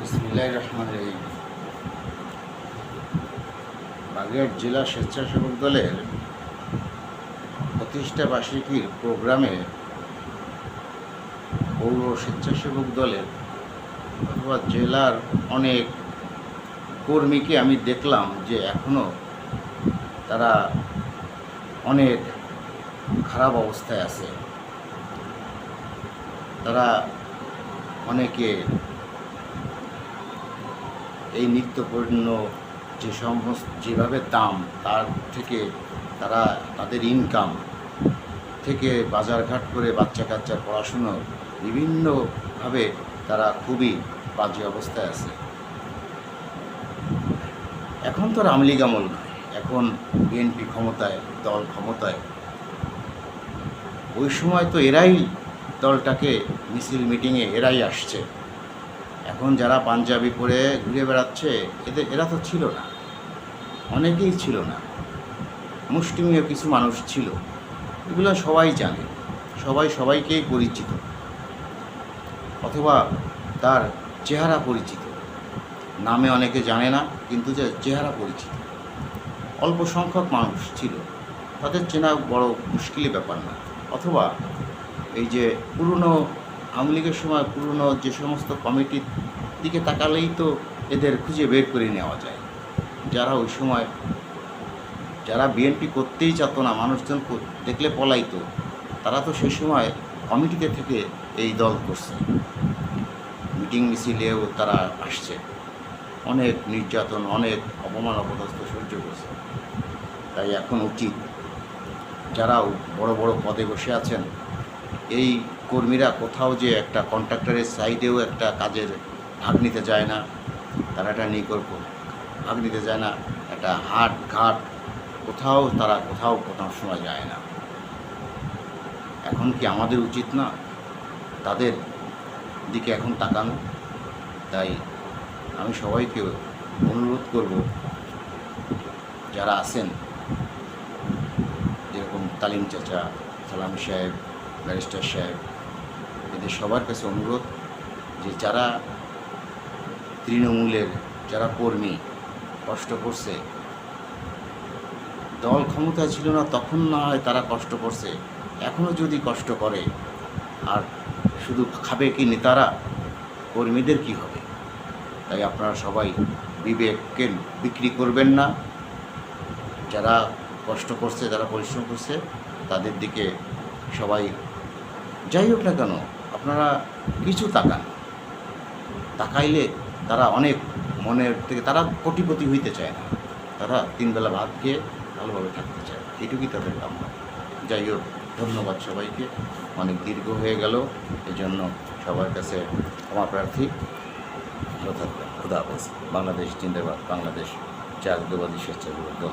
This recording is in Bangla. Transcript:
বিসমিল্লাহির রহমানির রহিম। বাগেরহাট জেলা স্বেচ্ছাসেবক দলের প্রতিষ্ঠা বার্ষিকীর প্রোগ্রামে পৌর স্বেচ্ছাসেবক দলের অথবা জেলার অনেক কর্মীকে আমি দেখলাম যে এখনও তারা অনেক খারাপ অবস্থায় আছে। তারা অনেকে এই নিত্যপণ্য যেভাবে দাম, তার থেকে তারা তাদের ইনকাম থেকে বাজারঘাট করে বাচ্চা কাচ্চার পড়াশুনো বিভিন্নভাবে তারা খুবই বাজে অবস্থায় আছে। এখন তো আওয়ামী লীগ আমল নয়, এখন বিএনপি ক্ষমতায়, দল ক্ষমতায়। ওই সময় তো এরাই দলটাকে মিছিল মিটিংয়ে এরাই আসছে। এখন যারা পাঞ্জাবি পরে ঘুরে বেড়াচ্ছে এরা তো ছিল না, অনেকেই ছিল না, মুষ্টিমেয় কিছু মানুষ ছিল। এগুলো সবাই জানে, সবাইকেই পরিচিত, অথবা তার চেহারা পরিচিত, নামে অনেকে জানে না, কিন্তু যে চেহারা পরিচিত। অল্প সংখ্যক মানুষ ছিল, তাদের চেনা বড় মুশকিলের ব্যাপার না। অথবা এই যে পুরনো আওয়ামী লীগের সময় পুরনো যে সমস্ত কমিটির দিকে তাকালেই তো এদের খুঁজে বের করে নেওয়া যায়। যারা ওই সময় যারা বিএনপি করতেই চাত না, মানুষজন দেখলে পলাইতো, তারা তো সেই সময় কমিটিতে থেকে এই দল করছে, মিটিং মিছিলেও তারা আসছে, অনেক নির্যাতন, অনেক অপমান অপদস্থ সহ্য করছে। তাই এখন উচিত যারা বড় বড় পদে বসে আছেন, এই কর্মীরা কোথাও যে একটা কন্ট্রাক্টরের সাইডেও একটা কাজের ভাগ নিতে যায় না, তারা একটা নিকল্প ভাগ নিতে যায় না, একটা হাট ঘাট কোথাও শোনা যায় না। এখন কি আমাদের উচিত না তাদের দিকে এখন তাকানো? তাই আমি সবাইকে অনুরোধ করব, যারা আছেন, যেরকম তালিম চাচা, সালামি সাহেব, ব্যারিস্টার সাহেব, এদের সবার কাছে অনুরোধ যে যারা তৃণমূলের যারা কর্মী কষ্ট করছে, দল ক্ষমতায় ছিল না তখন না হয় তারা কষ্ট করছে, এখনও যদি কষ্ট করে, আর শুধু খাবে কি নেতারা, কর্মীদের কি হবে? তাই আপনারা সবাই বিবেককে বিক্রি করবেন না। যারা কষ্ট করছে, যারা পরিশ্রম করছে, তাদের দিকে সবাই, যাই হোক না কেন, আপনারা কিছু তাকাইলে তারা অনেক মনের থেকে, তারা কোটিপতি হইতে চায় না, তারা তিনবেলা ভাত খেয়ে ভালোভাবে থাকতে চায়, এটুকুই তাদের কাম্য। যাই হোক, ধন্যবাদ সবাইকে, অনেক দীর্ঘ হয়ে গেল, এজন্য সবার কাছে ক্ষমা প্রার্থী। ভালো থাকবেন। খুদা হাফেজ। বাংলাদেশ জিন্দাবাদ। বাংলাদেশ জাতীয়তাবাদী স্বেচ্ছাসেবক দল।